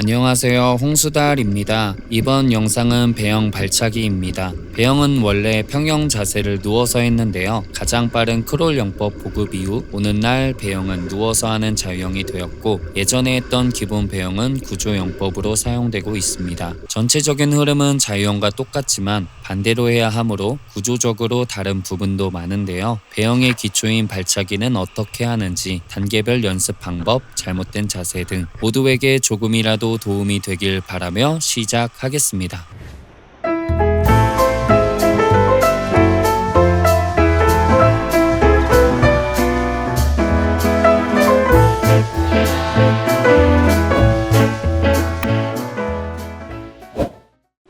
안녕하세요, 홍수달입니다. 이번 영상은 배영 발차기입니다. 배영은 원래 평영 자세를 누워서 했는데요. 가장 빠른 크롤 영법 보급 이후 오늘날 배영은 누워서 하는 자유형이 되었고, 예전에 했던 기본 배영은 구조 영법으로 사용되고 있습니다. 전체적인 흐름은 자유형과 똑같지만 반대로 해야 하므로 구조적으로 다른 부분도 많은데요. 배영의 기초인 발차기는 어떻게 하는지, 단계별 연습 방법, 잘못된 자세 등 모두에게 조금이라도 도움이 되길 바라며 시작하겠습니다.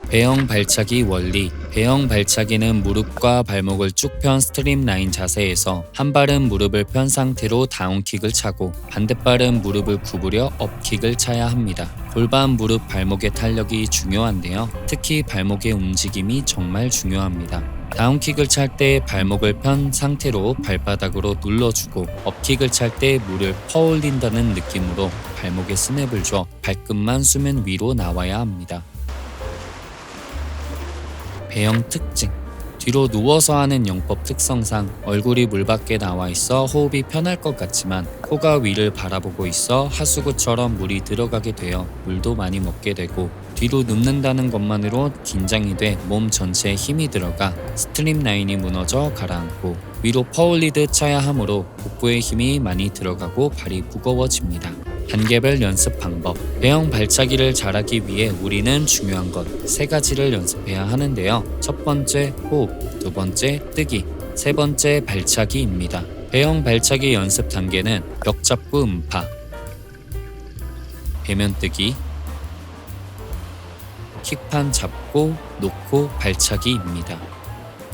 배영 발차기 원리. 배영 발차기는 무릎과 발목을 쭉 편 스트림 라인 자세에서 한 발은 무릎을 편 상태로 다운킥을 차고 반대발은 무릎을 구부려 업킥을 차야 합니다. 골반 무릎 발목의 탄력이 중요한데요. 특히 발목의 움직임이 정말 중요합니다. 다운킥을 찰 때 발목을 편 상태로 발바닥으로 눌러주고, 업킥을 찰 때 물을 퍼올린다는 느낌으로 발목에 스냅을 줘 발끝만 수면 위로 나와야 합니다. 배영 특징. 뒤로 누워서 하는 영법 특성상 얼굴이 물 밖에 나와 있어 호흡이 편할 것 같지만 코가 위를 바라보고 있어 하수구처럼 물이 들어가게 되어 물도 많이 먹게 되고, 뒤로 눕는다는 것만으로 긴장이 돼 몸 전체에 힘이 들어가 스트림 라인이 무너져 가라앉고, 위로 퍼올리듯 차야 하므로 복부에 힘이 많이 들어가고 발이 무거워집니다. 단계별 연습 방법. 배영 발차기를 잘하기 위해 우리는 중요한 것 3가지를 연습해야 하는데요. 첫 번째 호흡, 두 번째 뜨기, 세 번째 발차기입니다. 배영 발차기 연습 단계는 벽 잡고 음파, 배면 뜨기, 킥판 잡고 놓고 발차기입니다.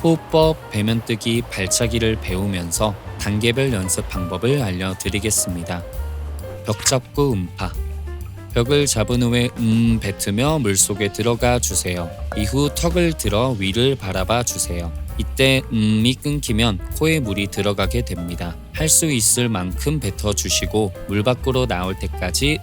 호흡법, 배면 뜨기, 발차기를 배우면서 단계별 연습 방법을 알려드리겠습니다. 벽 잡고 음파. 벽을 잡은 후에 뱉으며 물속에 들어가 주세요. 이후 턱을 들어 위를 바라봐 주세요. 이때 이 끊기면 코에 물이 들어가게 됩니다. 할 수 있을 만큼 뱉어 주시고 물 밖으로 나올 때까지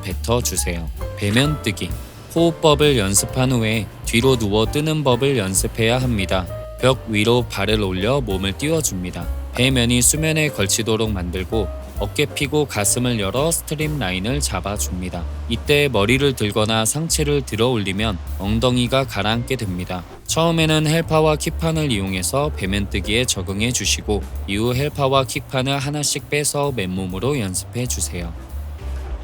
뱉어 주세요. 배면 뜨기. 호흡법을 연습한 후에 뒤로 누워 뜨는 법을 연습해야 합니다. 벽 위로 발을 올려 몸을 띄워줍니다. 배면이 수면에 걸치도록 만들고 어깨 펴고 가슴을 열어 스트림 라인을 잡아줍니다. 이때 머리를 들거나 상체를 들어 올리면 엉덩이가 가라앉게 됩니다. 처음에는 헬파와 킥판을 이용해서 배면뜨기에 적응해 주시고, 이후 헬파와 킥판을 하나씩 빼서 맨몸으로 연습해 주세요.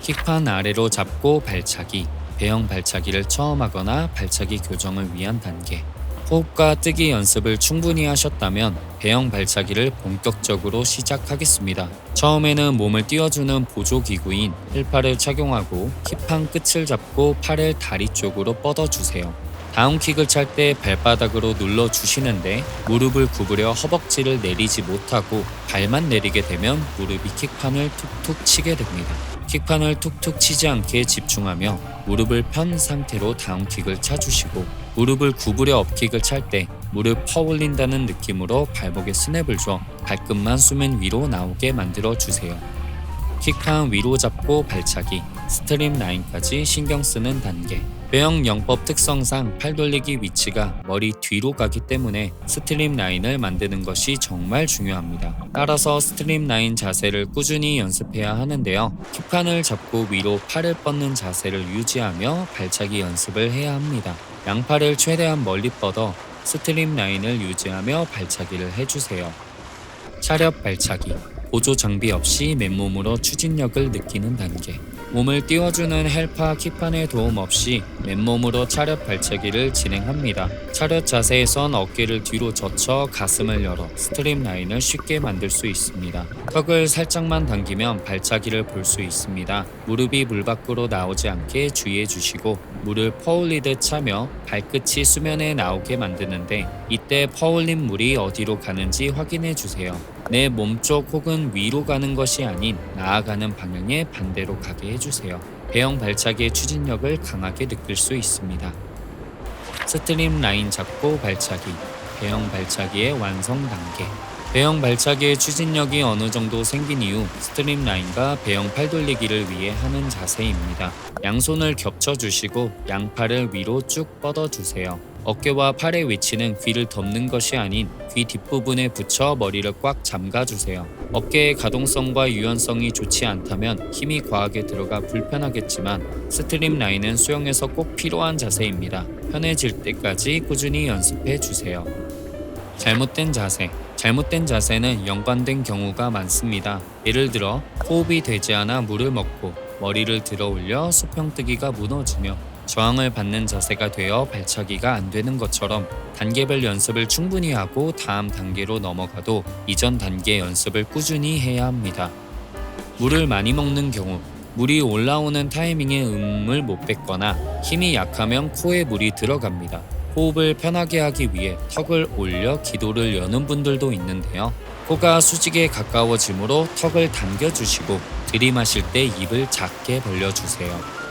킥판 아래로 잡고 발차기. 배영 발차기를 처음 하거나 발차기 교정을 위한 단계. 호흡과 뜨기 연습을 충분히 하셨다면 배영 발차기를 본격적으로 시작하겠습니다. 처음에는 몸을 띄워주는 보조기구인 힐파를 착용하고 킥판 끝을 잡고 팔을 다리 쪽으로 뻗어주세요. 다운킥을 찰 때 발바닥으로 눌러주시는데 무릎을 구부려 허벅지를 내리지 못하고 발만 내리게 되면 무릎이 킥판을 툭툭 치게 됩니다. 킥판을 툭툭 치지 않게 집중하며 무릎을 편 상태로 다운킥을 차주시고, 무릎을 구부려 업킥을 찰 때 무릎 퍼올린다는 느낌으로 발목에 스냅을 줘 발끝만 수면 위로 나오게 만들어 주세요. 킥판 위로 잡고 발차기, 스트림 라인까지 신경 쓰는 단계. 배영 영법 특성상 팔 돌리기 위치가 머리 뒤로 가기 때문에 스트림 라인을 만드는 것이 정말 중요합니다. 따라서 스트림 라인 자세를 꾸준히 연습해야 하는데요. 킥판을 잡고 위로 팔을 뻗는 자세를 유지하며 발차기 연습을 해야 합니다. 양팔을 최대한 멀리 뻗어 스트림 라인을 유지하며 발차기를 해주세요. 차렷 발차기. 보조 장비 없이 맨몸으로 추진력을 느끼는 단계. 몸을 띄워주는 헬파 킥판의 도움 없이 맨몸으로 차렷 발차기를 진행합니다. 차렷 자세에선 어깨를 뒤로 젖혀 가슴을 열어 스트림 라인을 쉽게 만들 수 있습니다. 턱을 살짝만 당기면 발차기를 볼 수 있습니다. 무릎이 물 밖으로 나오지 않게 주의해 주시고 물을 퍼올리듯 차며 발끝이 수면에 나오게 만드는데, 이때 퍼올린 물이 어디로 가는지 확인해 주세요. 내 몸쪽 혹은 위로 가는 것이 아닌 나아가는 방향에 반대로 가게 해주세요. 배영 발차기의 추진력을 강하게 느낄 수 있습니다. 스트림 라인 잡고 발차기. 배영 발차기의 완성 단계. 배영 발차기의 추진력이 어느 정도 생긴 이후 스트림라인과 배영 팔 돌리기를 위해 하는 자세입니다. 양손을 겹쳐주시고 양팔을 위로 쭉 뻗어주세요. 어깨와 팔의 위치는 귀를 덮는 것이 아닌 귀 뒷부분에 붙여 머리를 꽉 잠가주세요. 어깨의 가동성과 유연성이 좋지 않다면 힘이 과하게 들어가 불편하겠지만 스트림라인은 수영에서 꼭 필요한 자세입니다. 편해질 때까지 꾸준히 연습해 주세요. 잘못된 자세. 잘못된 자세는 연관된 경우가 많습니다. 예를 들어 호흡이 되지 않아 물을 먹고 머리를 들어 올려 수평뜨기가 무너지며 저항을 받는 자세가 되어 발차기가 안 되는 것처럼 단계별 연습을 충분히 하고 다음 단계로 넘어가도 이전 단계 연습을 꾸준히 해야 합니다. 물을 많이 먹는 경우 물이 올라오는 타이밍에 음을 못 뱉거나 힘이 약하면 코에 물이 들어갑니다. 호흡을 편하게 하기 위해 턱을 올려 기도를 여는 분들도 있는데요. 코가 수직에 가까워지므로 턱을 당겨주시고 들이마실 때 입을 작게 벌려주세요.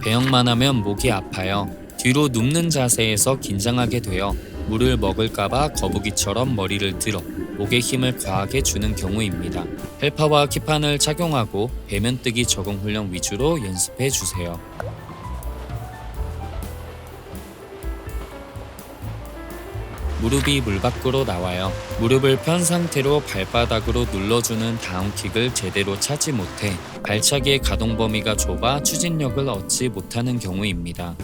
배영만 하면 목이 아파요. 뒤로 눕는 자세에서 긴장하게 되어 물을 먹을까봐 거북이처럼 머리를 들어 목에 힘을 과하게 주는 경우입니다. 헬파와 키판을 착용하고 배면뜨기 적응 훈련 위주로 연습해 주세요. 무릎이 물 밖으로 나와요. 무릎을 편 상태로 발바닥으로 눌러주는 다운킥을 제대로 차지 못해 발차기의 가동 범위가 좁아 추진력을 얻지 못하는 경우입니다.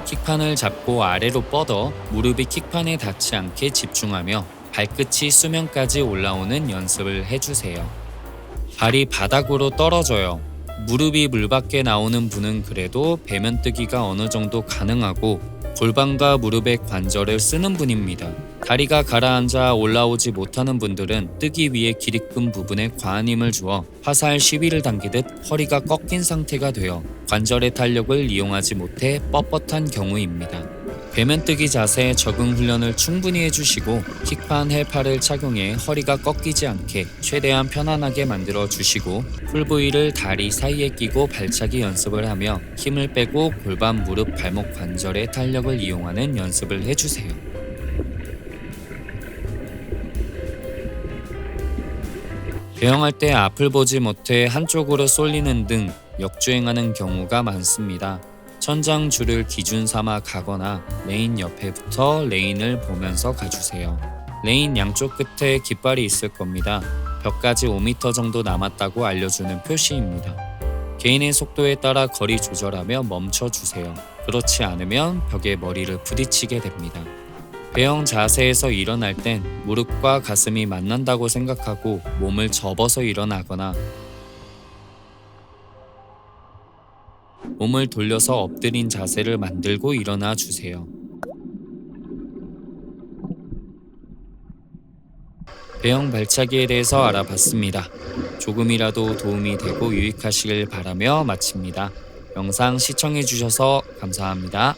킥판을 잡고 아래로 뻗어 무릎이 킥판에 닿지 않게 집중하며 발끝이 수면까지 올라오는 연습을 해주세요. 발이 바닥으로 떨어져요. 무릎이 물 밖에 나오는 분은 그래도 배면뜨기가 어느 정도 가능하고 골반과 무릎의 관절을 쓰는 분입니다. 다리가 가라앉아 올라오지 못하는 분들은 뜨기 위해 기립근 부분에 과한 힘을 주어 화살 시위를 당기듯 허리가 꺾인 상태가 되어 관절의 탄력을 이용하지 못해 뻣뻣한 경우입니다. 배면뜨기 자세 적응 훈련을 충분히 해주시고 킥판 헬파를 착용해 허리가 꺾이지 않게 최대한 편안하게 만들어 주시고 풀부위를 다리 사이에 끼고 발차기 연습을 하며 힘을 빼고 골반, 무릎, 발목 관절의 탄력을 이용하는 연습을 해주세요. 배영할 때 앞을 보지 못해 한쪽으로 쏠리는 등 역주행하는 경우가 많습니다. 천장 줄을 기준 삼아 가거나 레인 옆에 붙어 레인을 보면서 가주세요. 레인 양쪽 끝에 깃발이 있을 겁니다. 벽까지 5m 정도 남았다고 알려주는 표시입니다. 개인의 속도에 따라 거리 조절하며 멈춰주세요. 그렇지 않으면 벽에 머리를 부딪히게 됩니다. 배영 자세에서 일어날 땐 무릎과 가슴이 만난다고 생각하고 몸을 접어서 일어나거나 몸을 돌려서 엎드린 자세를 만들고 일어나 주세요. 배영 발차기에 대해서 알아봤습니다. 조금이라도 도움이 되고 유익하시길 바라며 마칩니다. 영상 시청해 주셔서 감사합니다.